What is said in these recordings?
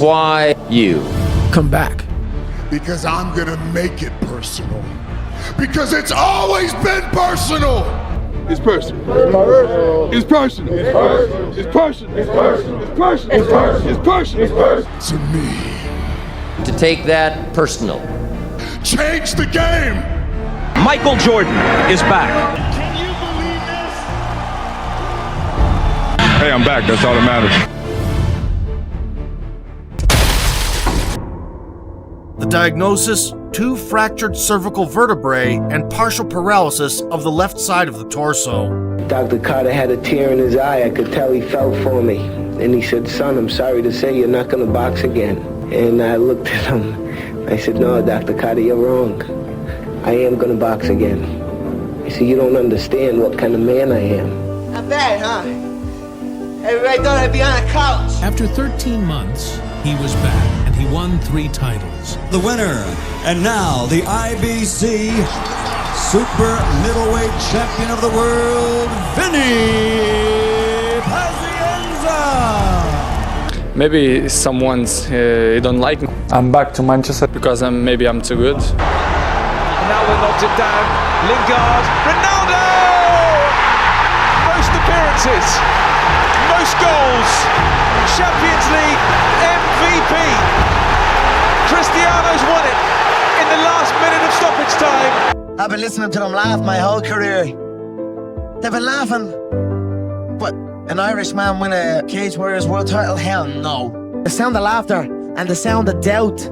Why you? Come back. Because I'm gonna make it personal. Because it's always been personal. It's personal. It's personal. It's personal. It's personal. It's personal. It's personal. It's personal. It's personal. It's personal. To me. To take that personal. Change the game. Michael Jordan is back. Can you believe this? Hey, I'm back. That's all that matters. The diagnosis: 2 fractured cervical vertebrae and partial paralysis of the left side of the torso. Dr. Carter had a tear in his eye. I could tell he felt for me. And he said, "Son, I'm sorry to say you're not going to box again." And I looked at him. I said, "No, Dr. Carter, you're wrong. I am going to box again." He said, "You don't understand what kind of man I am." Not bad, huh? Everybody thought I'd be on a couch. After 13 months, he was back, and he won 3 titles. The winner, and now the IBC Super Middleweight Champion of the World, Vinny Pazienza. Maybe someone's don't like me. I'm back to Manchester because maybe I'm too good. Ronaldo knocked it down. Lingard. Ronaldo! Most appearances. Most goals. Champions League MVP. Cristiano's won it in the last minute of stoppage time. I've been listening to them laugh my whole career. They've been laughing. But an Irishman win a Cage Warriors world title? Hell no. The sound of laughter and the sound of doubt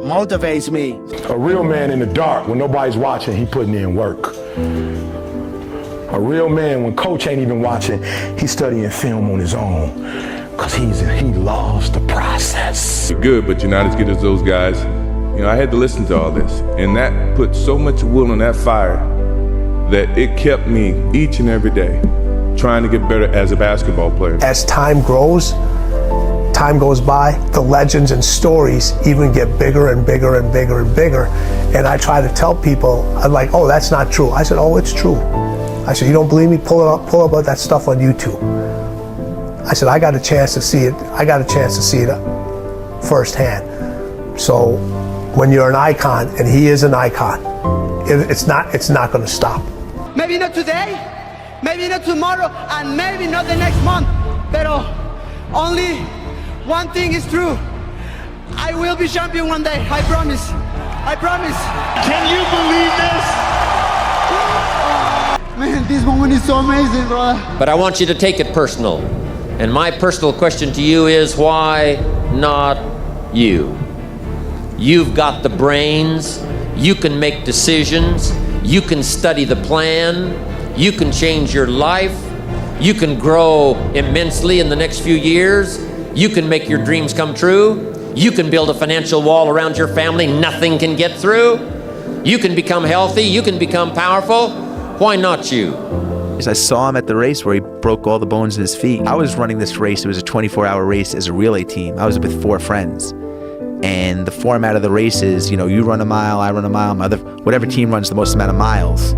motivates me. A real man in the dark, when nobody's watching, he putting in work. A real man, when coach ain't even watching, he's studying film on his own. Because he loves the process. You're good, but you're not as good as those guys. You know, I had to listen to all this. And that put so much wood on that fire that it kept me each and every day trying to get better as a basketball player. As time goes by, the legends and stories even get bigger and bigger and bigger and bigger. And I try to tell people, I'm like, "Oh, that's not true." I said, "Oh, it's true." I said, "You don't believe me? Pull up that stuff on YouTube." I said, I got a chance to see it. I got a chance to see it firsthand. So when you're an icon, and he is an icon, it's not going to stop. Maybe not today, maybe not tomorrow, and maybe not the next month. But only one thing is true. I will be champion one day. I promise. I promise. Can you believe this? Man, this moment is so amazing, brother. But I want you to take it personal. And my personal question to you is, why not you? You've got the brains, you can make decisions, you can study the plan, you can change your life, you can grow immensely in the next few years, you can make your dreams come true, you can build a financial wall around your family nothing can get through, you can become healthy, you can become powerful. Why not you? I saw him at the race where he broke all the bones in his feet. I was running this race. It was a 24-hour race as a relay team. I was with 4 friends. And the format of the race is, you run a mile, I run a mile, whatever team runs the most amount of miles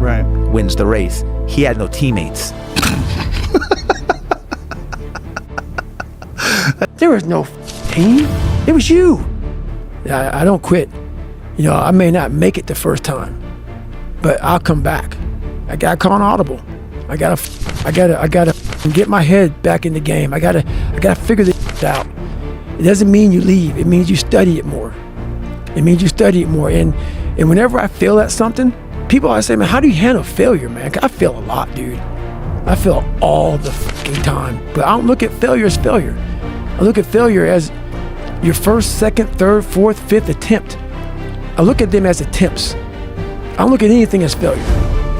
wins the race. He had no teammates. There was no team. It was you. I don't quit. I may not make it the first time, but I'll come back. I got to call an audible. I gotta get my head back in the game. I gotta figure this out. It doesn't mean you leave. It means you study it more. And whenever I fail at something, people always say, "Man, how do you handle failure, man?" 'Cause I fail a lot, dude. I fail all the fucking time. But I don't look at failure as failure. I look at failure as your first, second, third, fourth, fifth attempt. I look at them as attempts. I don't look at anything as failure.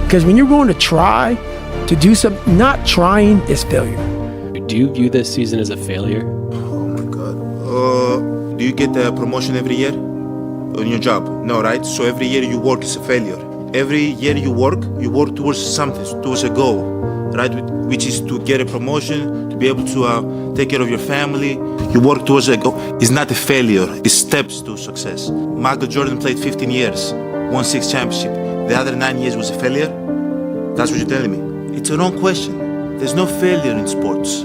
Because when you're going to try to do something, not trying is failure. Do you view this season as a failure? Oh my God. Do you get a promotion every year on your job? No, right? So every year you work is a failure. Every year you work towards something, towards a goal, right? Which is to get a promotion, to be able to take care of your family. You work towards a goal. It's not a failure. It's steps to success. Michael Jordan played 15 years, won 6 championships. The other 9 years was a failure? That's what you're telling me. It's a wrong question. There's no failure in sports.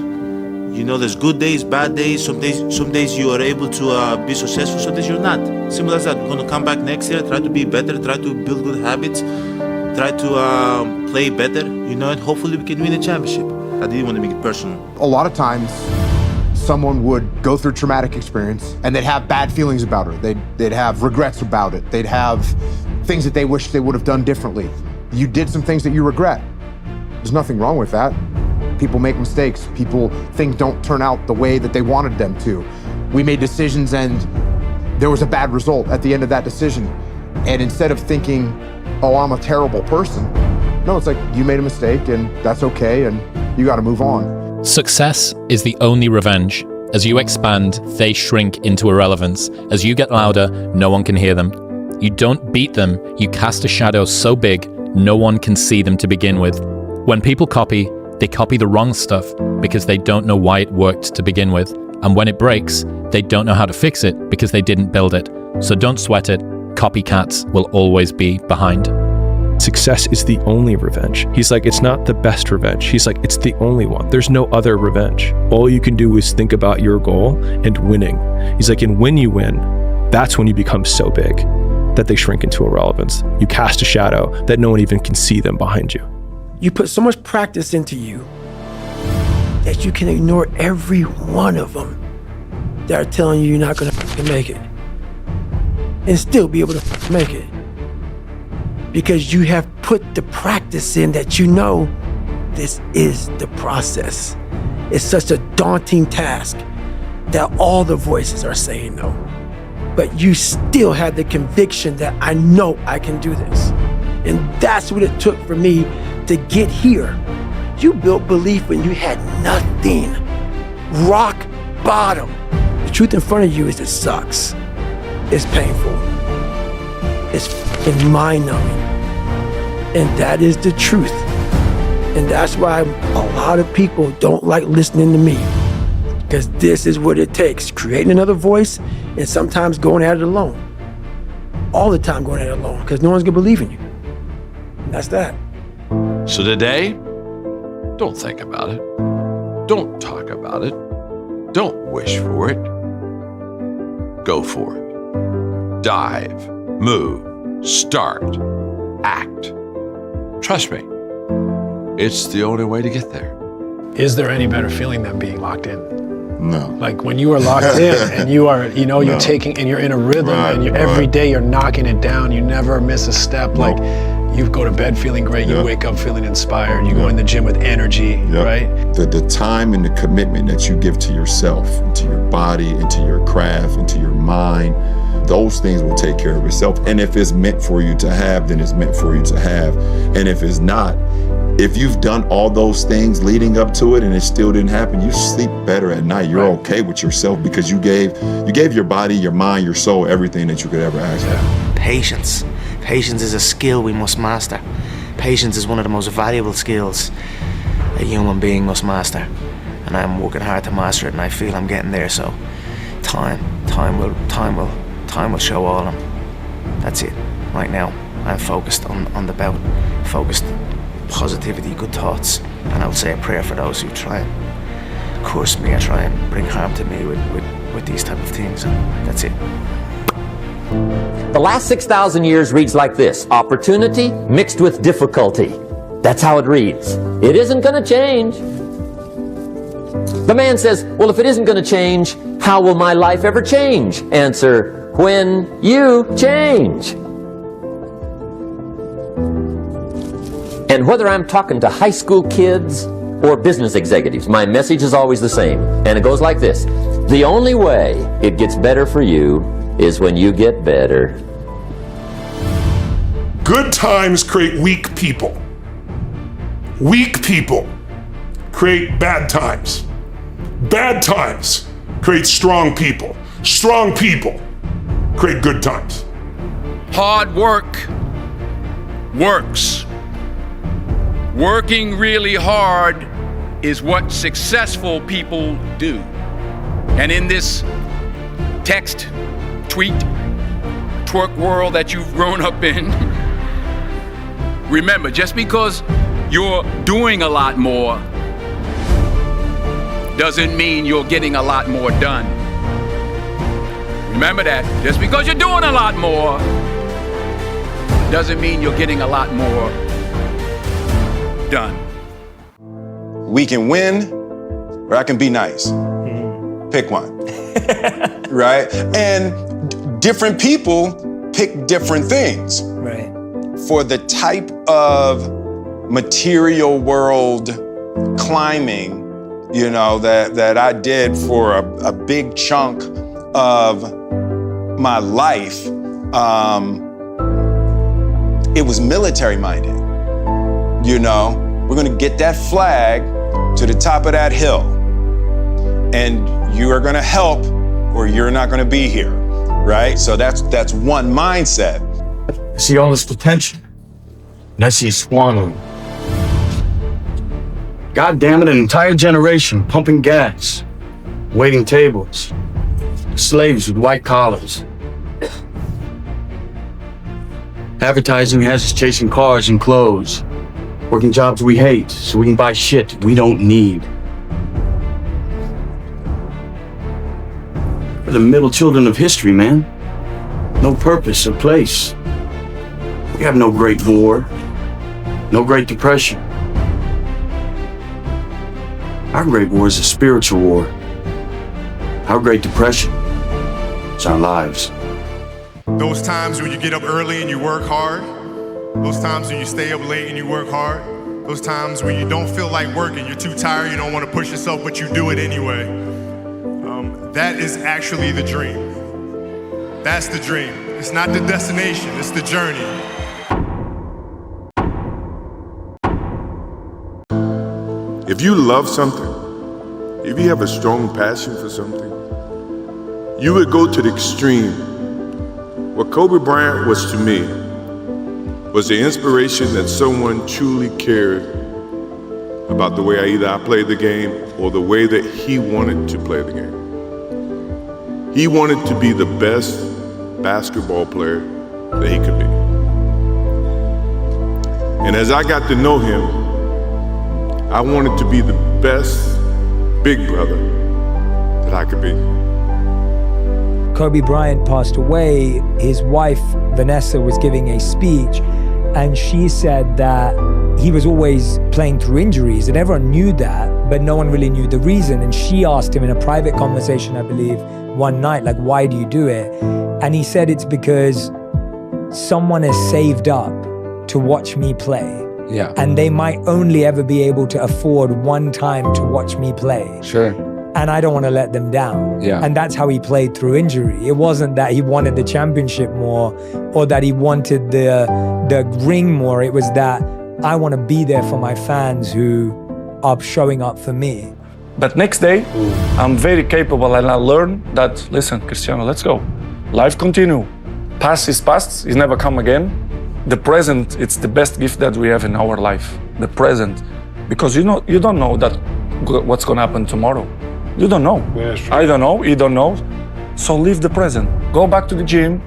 You know, there's good days, bad days. Some days you are able to be successful, some days you're not. Simple as that. We're gonna come back next year, try to be better, try to build good habits, try to play better, you know, and hopefully we can win a championship. I didn't want to make it personal. A lot of times, someone would go through traumatic experience and they'd have bad feelings about it. They'd have regrets about it. They'd have things that they wish they would have done differently. You did some things that you regret. There's nothing wrong with that. People make mistakes. Things don't turn out the way that they wanted them to. We made decisions and there was a bad result at the end of that decision. And instead of thinking, oh, I'm a terrible person, no, it's like you made a mistake and that's okay and you got to move on. Success is the only revenge. As you expand, they shrink into irrelevance. As you get louder, no one can hear them. You don't beat them, you cast a shadow so big, no one can see them to begin with. When people copy, they copy the wrong stuff because they don't know why it worked to begin with. And when it breaks, they don't know how to fix it because they didn't build it. So don't sweat it. Copycats will always be behind. Success is the only revenge. He's like, it's not the best revenge. He's like, it's the only one. There's no other revenge. All you can do is think about your goal and winning. He's like, and when you win, that's when you become so big that they shrink into irrelevance. You cast a shadow that no one even can see them behind you. You put so much practice into you that you can ignore every one of them that are telling you you're not gonna make it and still be able to make it. Because you have put the practice in that you know this is the process. It's such a daunting task that all the voices are saying no. But you still have the conviction that I know I can do this. And that's what it took for me to get here. You built belief when you had nothing. Rock bottom. The truth in front of you is it sucks. It's painful. It's f***ing mind-numbing. And that is the truth. And that's why a lot of people don't like listening to me. Because this is what it takes. Creating another voice and sometimes going at it alone. All the time going at it alone because no one's gonna believe in you. And that's that. So today, don't think about it. Don't talk about it. Don't wish for it. Go for it. Dive, move, start, act. Trust me, it's the only way to get there. Is there any better feeling than being locked in? No. Like when you are locked in and you are, you know, you're taking and you're in a rhythm and you every day you're knocking it down. You never miss a step. Like you go to bed feeling great. You wake up feeling inspired. You go in the gym with energy, right? The time and the commitment that you give to yourself, to your body, into your craft, into your mind, those things will take care of itself. And if it's meant for you to have, then it's meant for you to have. And if it's not, if you've done all those things leading up to it and it still didn't happen, you sleep better at night. You're okay with yourself because you gave your body, your mind, your soul, everything that you could ever ask for. Patience. Patience is a skill we must master. Patience is one of the most valuable skills a human being must master. And I'm working hard to master it and I feel I'm getting there, so time will show all of them. That's it. Right now, I'm focused on the bout, focused positivity, good thoughts, and I will say a prayer for those who try and curse me or try and bring harm to me with these type of things. And that's it. The last 6,000 years reads like this: opportunity mixed with difficulty. That's how it reads. It isn't going to change. The man says, well, if it isn't going to change, how will my life ever change? Answer, when you change. And whether I'm talking to high school kids or business executives, my message is always the same. And it goes like this: the only way it gets better for you is when you get better. Good times create weak people. Weak people create bad times. Bad times create strong people. Strong people create good times. Hard work works. Working really hard is what successful people do. And in this text, tweet, twerk world that you've grown up in, remember, just because you're doing a lot more doesn't mean you're getting a lot more done. Remember that. Just because you're doing a lot more doesn't mean you're getting a lot more done. We can win, or I can be nice. Pick one. Right? And different people pick different things. Right. For the type of material world climbing, you know, that I did for a big chunk of my life, it was military minded. You know, we're gonna get that flag to the top of that hill, and you are gonna help or you're not gonna be here, right? So that's one mindset. I see all this potential, and I see it squandering. God damn it, an entire generation pumping gas, waiting tables, slaves with white collars. Advertising has us chasing cars and clothes, working jobs we hate so we can buy shit we don't need. We're the middle children of history, man. No purpose or place. We have no Great War, no Great Depression. Our Great War is a spiritual war. Our Great Depression is our lives. Those times when you get up early and you work hard, those times when you stay up late and you work hard, those times when you don't feel like working, you're too tired, you don't want to push yourself, but you do it anyway. That is actually the dream. That's the dream. It's not the destination, it's the journey. If you love something, if you have a strong passion for something, you would go to the extreme. What Kobe Bryant was to me was the inspiration that someone truly cared about the way I played the game or the way that he wanted to play the game. He wanted to be the best basketball player that he could be. And as I got to know him, I wanted to be the best big brother that I could be. Kobe Bryant passed away. His wife, Vanessa, was giving a speech, and she said that he was always playing through injuries, and everyone knew that, but no one really knew the reason. And she asked him in a private conversation, I believe, one night, like, why do you do it? And he said it's because someone has saved up to watch me play. Yeah. And they might only ever be able to afford one time to watch me play. Sure. And I don't want to let them down. Yeah. And that's how he played through injury. It wasn't that he wanted the championship more or that he wanted the ring more. It was that I want to be there for my fans who are showing up for me. But next day, I'm very capable and I learned that, listen, Cristiano, let's go. Life continue. Past is past, it's never come again. The present, it's the best gift that we have in our life. The present. Because you don't know that what's gonna happen tomorrow. You don't know. Yeah, sure. I don't know, you don't know. So live the present. Go back to the gym,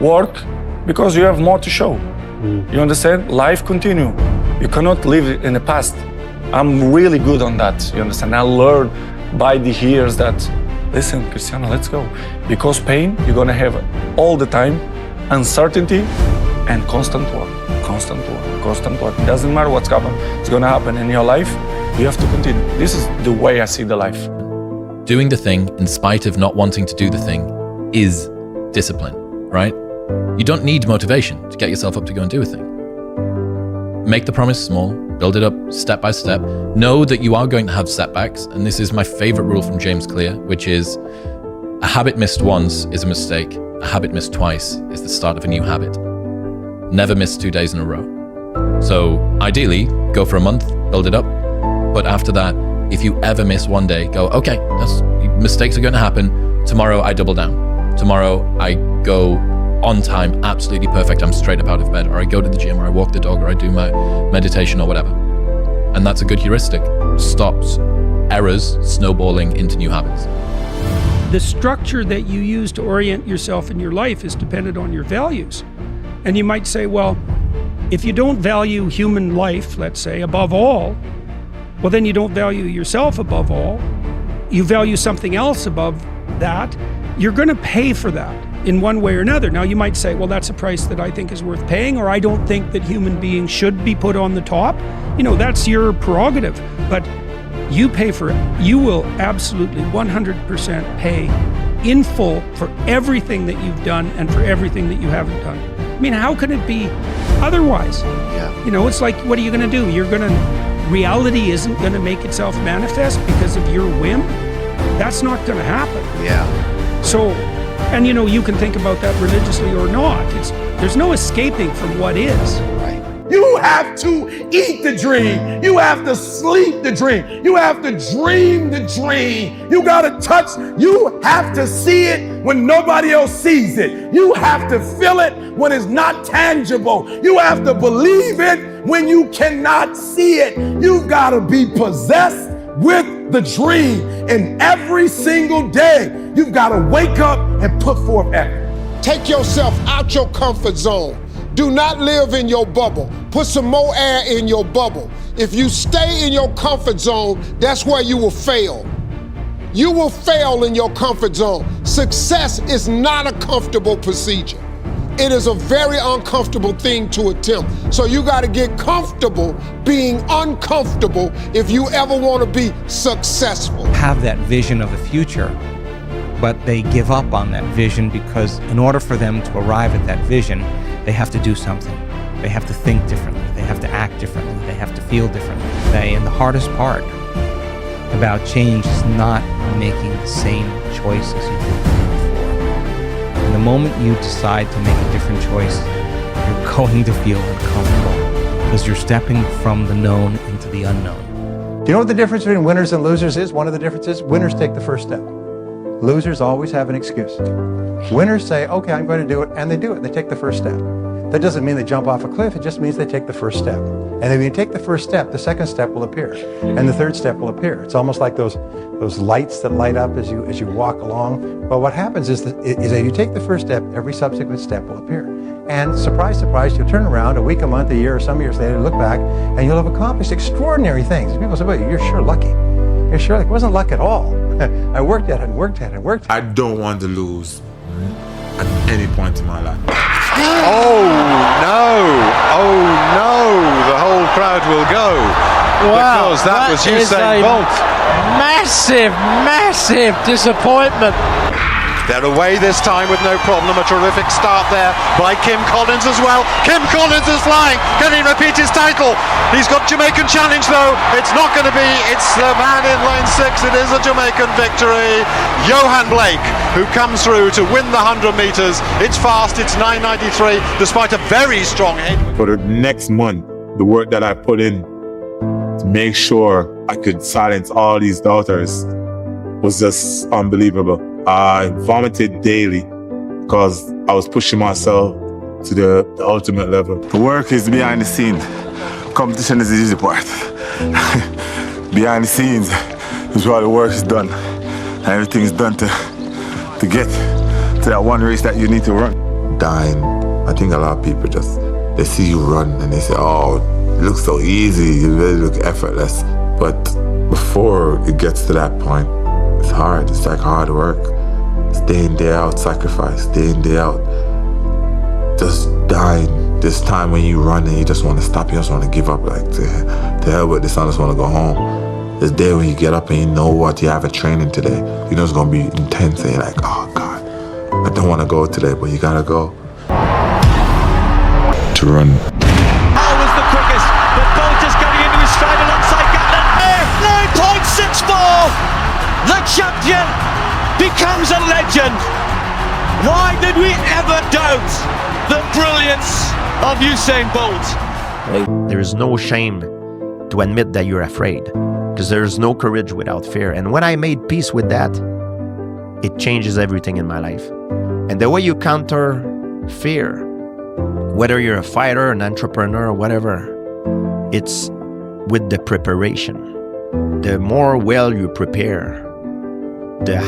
work, because you have more to show. You understand? Life continue. You cannot live in the past. I'm really good on that, you understand? I learned by the years that, listen, Cristiano, let's go. Because pain, you're gonna have all the time, uncertainty, and constant work. It doesn't matter what's happening, it's gonna happen in your life, you have to continue. This is the way I see the life. Doing the thing in spite of not wanting to do the thing is discipline, right? You don't need motivation to get yourself up to go and do a thing. Make the promise small, build it up step by step. Know that you are going to have setbacks, and this is my favorite rule from James Clear, which is a habit missed once is a mistake. A habit missed twice is the start of a new habit. Never miss 2 days in a row. So ideally, go for a month, build it up. But after that, if you ever miss one day, go, okay, mistakes are going to happen. Tomorrow I double down. Tomorrow I go on time, absolutely perfect. I'm straight up out of bed, or I go to the gym, or I walk the dog, or I do my meditation or whatever. And that's a good heuristic. Stops errors snowballing into new habits. The structure that you use to orient yourself in your life is dependent on your values. And you might say, well, if you don't value human life, let's say, above all, well, then you don't value yourself above all. you value something else above that, you're going to pay for that in one way or another. Now you might say, well, that's a price that I think is worth paying, or I don't think that human beings should be put on the top. That's your prerogative, but you pay for it. You will absolutely 100% pay in full for everything that you've done and for everything that you haven't done. I mean, how can it be otherwise? Yeah. It's like, what are you going to do? Reality isn't going to make itself manifest because of your whim. That's not going to happen. Yeah. So, and you can think about that religiously or not. There's no escaping from what is. Right. You have to eat the dream. You have to sleep the dream. You have to dream the dream. You gotta touch. You have to see it when nobody else sees it. You have to feel it when it's not tangible. You have to believe it when you cannot see it. You've gotta be possessed with the dream. And every single day, you've gotta wake up and put forth effort. Take yourself out your comfort zone. Do not live in your bubble. Put some more air in your bubble. If you stay in your comfort zone, that's where you will fail. You will fail in your comfort zone. Success is not a comfortable procedure. It is a very uncomfortable thing to attempt. So you gotta get comfortable being uncomfortable if you ever wanna be successful. Have that vision of the future, but they give up on that vision because in order for them to arrive at that vision, they have to do something. They have to think differently. They have to act differently. They have to feel differently. And the hardest part about change is not making the same choices you did before. And the moment you decide to make a different choice, you're going to feel uncomfortable because you're stepping from the known into the unknown. Do you know what the difference between winners and losers is? One of the differences, winners take the first step. Losers always have an excuse. Winners say, okay, I'm going to do it, and they do it. They take the first step. That doesn't mean they jump off a cliff. It just means they take the first step. And then when you take the first step, the second step will appear, and the third step will appear. It's almost like those lights that light up as you walk along. But what happens is that you take the first step, every subsequent step will appear. And surprise, surprise, you'll turn around a week, a month, a year, or some years later, look back, and you'll have accomplished extraordinary things. People say, well, you're sure lucky. You're sure lucky. It wasn't luck at all. I worked at it and worked at it and worked at it. I don't want to lose at any point in my life. Oh no, the whole crowd will go. Wow, because that was Usain Bolt. Massive disappointment. They're away this time with no problem. A terrific start there by Kim Collins as well. Kim Collins is flying. Can he repeat his title? He's got Jamaican challenge though. It's not going to be. It's the man in lane 6. It is a Jamaican victory. Johan Blake, who comes through to win the 100 meters. It's fast. It's 9:93 despite a very strong head. For the next month, the work that I put in to make sure I could silence all these doubters was just unbelievable. I vomited daily because I was pushing myself to the ultimate level. The work is behind the scenes. Competition is the easy part. Behind the scenes is where the work is done. And everything is done to get to that one race that you need to run. Dying, I think a lot of people they see you run and they say, oh, it looks so easy, you really look effortless. But before it gets to that point, it's hard. It's like hard work. Day in, day out, sacrifice. Day in, day out. Just dying. This time when you run and you just want to stop, you just want to give up. Like, to hell with this, I just want to go home. This day when you get up and you know what, you have a training today. You know it's going to be intense and you're like, oh God, I don't want to go today, but you got to go. To run. Was the quickest, but Bolt is getting into his stride alongside Gatlin. 9.64! The champion becomes a legend. Why did we ever doubt the brilliance of Usain Bolt? There is no shame to admit that you're afraid, because there is no courage without fear. And when I made peace with that, it changes everything in my life. And the way you counter fear, whether you're a fighter, an entrepreneur, or whatever, it's with the preparation. The more well you prepare, the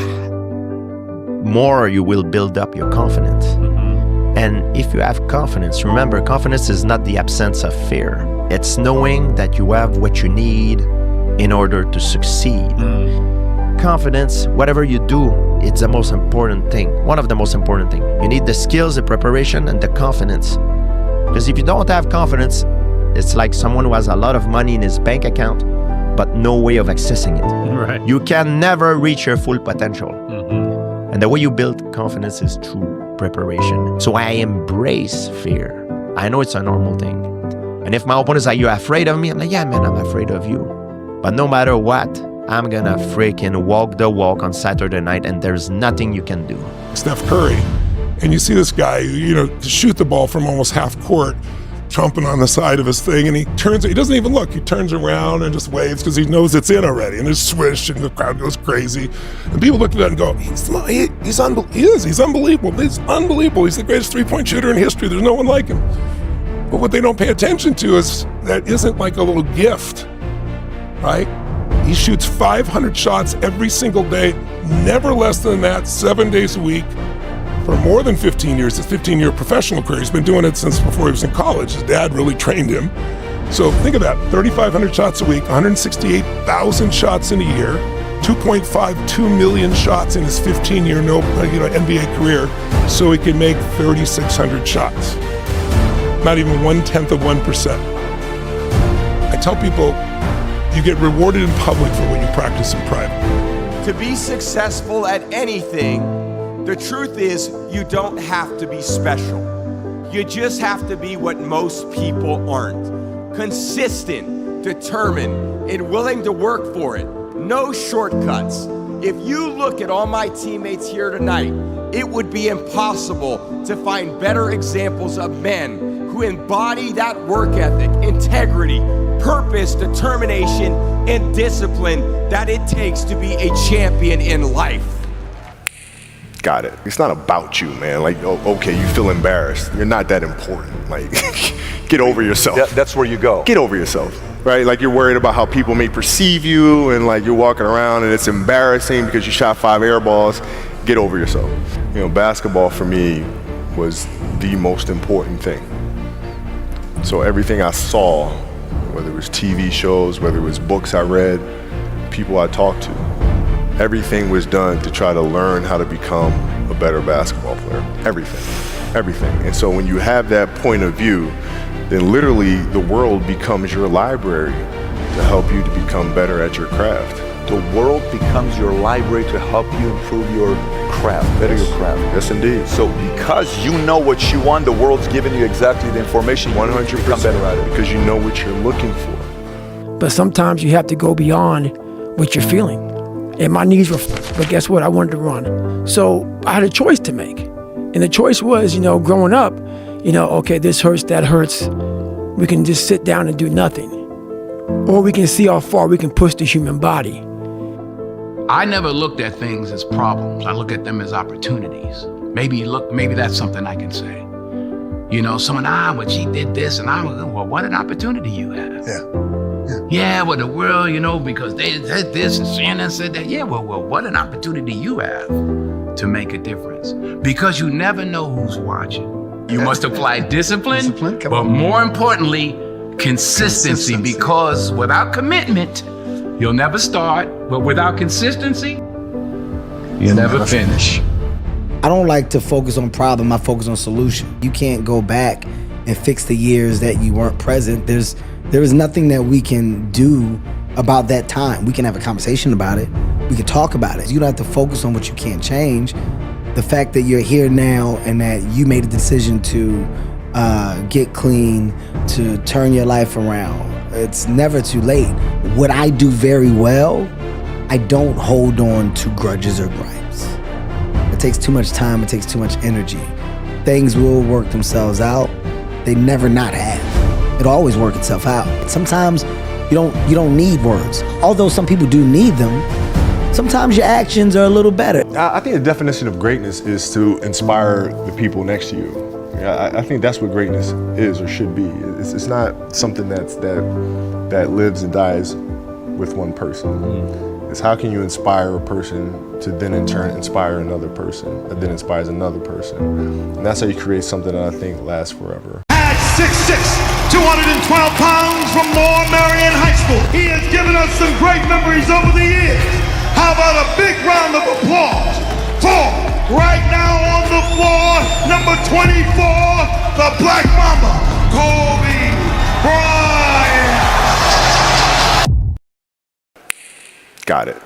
more you will build up your confidence. And if you have confidence, remember, confidence is not the absence of fear. It's knowing that you have what you need in order to succeed. confidence, whatever you do, it's the most important thing. One of the most important things. You need the skills, the preparation, and the confidence. Because if you don't have confidence, it's like someone who has a lot of money in his bank account, but no way of accessing it. Right. You can never reach your full potential. And the way you build confidence is through preparation. So I embrace fear. I know it's a normal thing. And if my opponent's like, you're afraid of me? I'm like, yeah, man, I'm afraid of you. But no matter what, I'm gonna freaking walk the walk on Saturday night, and there's nothing you can do. Steph Curry, and you see this guy, shoot the ball from almost half court, trumping on the side of his thing, and he doesn't even look. He turns around and just waves because he knows it's in already, and there's swish, and the crowd goes crazy. And people look at that and go, he's unbelievable. He's unbelievable. He's the greatest three-point shooter in history. There's no one like him. But what they don't pay attention to is that isn't like a little gift, right? He shoots 500 shots every single day, never less than that, 7 days a week, for more than 15 years. His 15-year professional career. He's been doing it since before he was in college. His dad really trained him. So think of that, 3,500 shots a week, 168,000 shots in a year, 2.52 million shots in his 15-year NBA career, so he can make 3,600 shots. Not even 1/10%. I tell people, you get rewarded in public for what you practice in private. To be successful at anything, the truth is you don't have to be special. You just have to be what most people aren't. Consistent, determined, and willing to work for it. No shortcuts. If you look at all my teammates here tonight, it would be impossible to find better examples of men who embody that work ethic, integrity, purpose, determination, and discipline that it takes to be a champion in life. Got it. It's not about you, man. Like, okay, you feel embarrassed. You're not that important. Like, get over yourself. That's where you go. Get over yourself, right? Like, you're worried about how people may perceive you, and like you're walking around and it's embarrassing because you shot 5 air balls. Get over yourself. Basketball for me was the most important thing. So everything I saw, whether it was TV shows, whether it was books I read, people I talked to, everything was done to try to learn how to become a better basketball player. Everything. And so when you have that point of view, then literally the world becomes your library to help you to become better at your craft. The world becomes your library to help you improve your craft, better your craft. Yes, indeed. So because you know what you want, the world's giving you exactly the information 100%, to become better at it. Because you know what you're looking for. But sometimes you have to go beyond what you're feeling. And my knees were, but guess what? I wanted to run. So I had a choice to make. And the choice was, growing up, okay, this hurts, that hurts. We can just sit down and do nothing. Or we can see how far we can push the human body. I never looked at things as problems. I look at them as opportunities. Maybe that's something I can say. Someone, well, she did this, and well, what an opportunity you have. Yeah, well, the world, because they said this and Shannon said that. Yeah, well, what an opportunity you have to make a difference. Because you never know who's watching. You must apply discipline, but more importantly, consistency. Because without commitment, you'll never start, but without consistency, you'll never finish. I don't like to focus on problem, I focus on solution. You can't go back and fix the years that you weren't present. There is nothing that we can do about that time. We can have a conversation about it. We can talk about it. You don't have to focus on what you can't change. The fact that you're here now and that you made a decision to get clean, to turn your life around, it's never too late. What I do very well, I don't hold on to grudges or gripes. It takes too much time, it takes too much energy. Things will work themselves out. They never not have. It'll always work itself out. Sometimes you don't need words. Although some people do need them, sometimes your actions are a little better. I think the definition of greatness is to inspire the people next to you. I think that's what greatness is or should be. It's not something that lives and dies with one person. It's how can you inspire a person to then in turn inspire another person, that then inspires another person. And that's how you create something that I think lasts forever. At 6'6", 212 pounds from Moore Marion High School, he has given us some great memories over the years. How about a big round of applause for right now on the floor, number 24, the Black Mamba, Kobe Bryant. Got it.